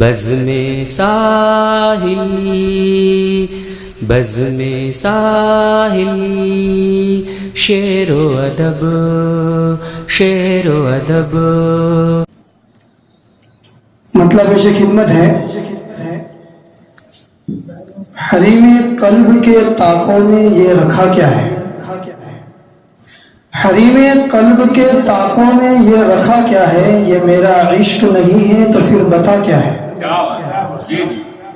بزم ساحل بزم ساحل شعر و ادب شعر و ادب. مطلب ایسے خدمت ہے، حریم قلب کے طاقوں میں یہ رکھا کیا ہے؟ حریم قلب کے طاقوں میں یہ رکھا کیا ہے؟ یہ میرا عشق نہیں ہے تو پھر بتا کیا ہے؟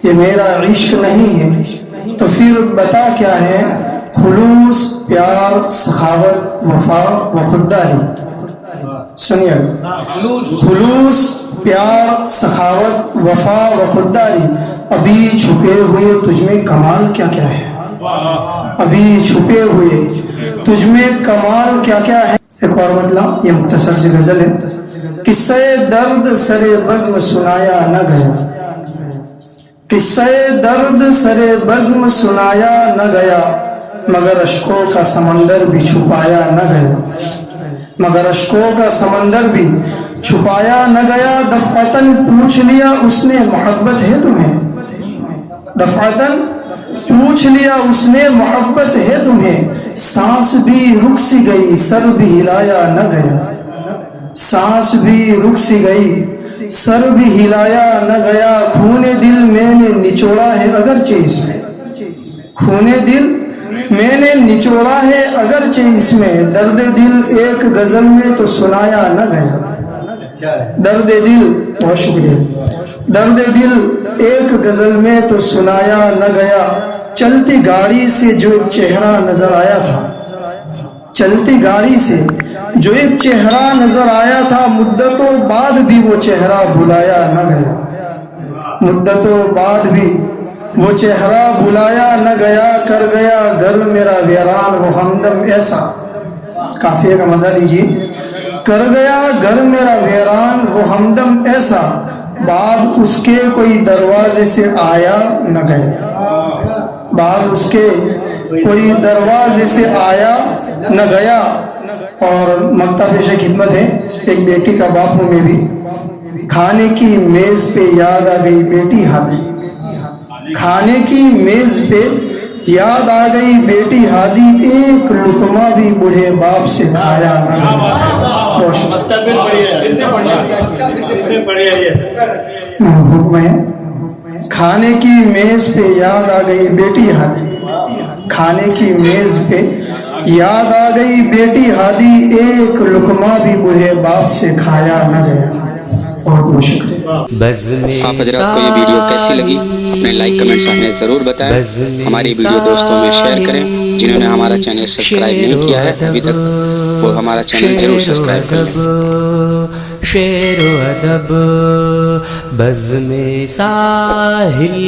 یہ میرا عشق نہیں ہے تو پھر بتا کیا ہے؟ خلوص، پیار، سخاوت، وفا و خودداری. سنیے، خلوص، پیار، سخاوت، وفا و خودداری. ابھی چھپے ہوئے تجھ میں کمال کیا کیا ہے؟ ابھی چھپے ہوئے تجھ میں کمال کیا کیا ہے؟ ایک اور مطلب، یہ مختصر سی غزل ہے. قصہ درد سر بزم سنایا نہ گیا، قصہ درد سر بزم سنایا نہ گیا، مگر اشکوں کا سمندر بھی چھپایا نہ گیا، مگر اشکوں کا سمندر بھی چھپایا نہ گیا. دفعتاً پوچھ لیا اس نے محبت ہے تمہیں، دفعتاً پوچھ لیا اس نے محبت ہے تمہیں. سانس بھی رک سی گئی سر بھی ہلایا نہ گیا، سانس بھی رک سی گئی سر بھی ہلایا نہ گیا. خون دل میں نے نچوڑا ہے اگرچہ اس میں، خون دل میں نے نچوڑا ہے اگرچہ اس میں. درد دل ایک غزل میں تو سنایا نہ گیا، درد دل، بہت شکریہ، درد دل ایک غزل میں تو سنایا نہ گیا. چلتی گاڑی سے جو ایک چہرہ نظر آیا تھا، چلتی گاڑی سے جو ایک چہرہ نظر آیا تھا، مدتوں بعد بھی وہ چہرہ بلایا نہ گیا، مدتوں بعد بھی وہ چہرہ بلایا نہ گیا. کر گیا گھر میرا ویران وہ ہمدم ایسا، قافیہ کا مزہ لیجیے. کر گیا گھر میرا ویران وہ ہمدم ایسا، بعد اس کے کوئی دروازے سے آیا نہ گیا، بعد اس کے کوئی دروازے سے آیا نہ گیا. اور مکتب پیش خدمت ہے، ایک بیٹی کا باپ ہوں میں بھی. کھانے کی میز پہ یاد آ گئی بیٹی ہادی، کھانے کی میز پہ یاد آ گئی بیٹی ہادی، ایک لقمہ بھی بوڑھے باپ سے کھایا نہ گیا. حکم ہے، کھانے کی میز پہ یاد آ گئی بیٹی ہادی، کھانے کی میز پہ یاد آ گئی بیٹی ہادی، ایک لقمہ بھی بوڑھے باپ سے کھایا نہ گیا. بہت بہت شکریہ. آپ حضرات کو یہ ویڈیو کیسی لگی اپنے لائک کمنٹس ہمیں ضرور بتائیں. ہماری ویڈیو دوستوں میں شیئر کریں. جنہوں نے ہمارا چینل سبسکرائب نہیں کیا ہے ابھی تک، وہ ہمارا چینل ضرور سبسکرائب کر لیں. شعر و ادب بزم ساحل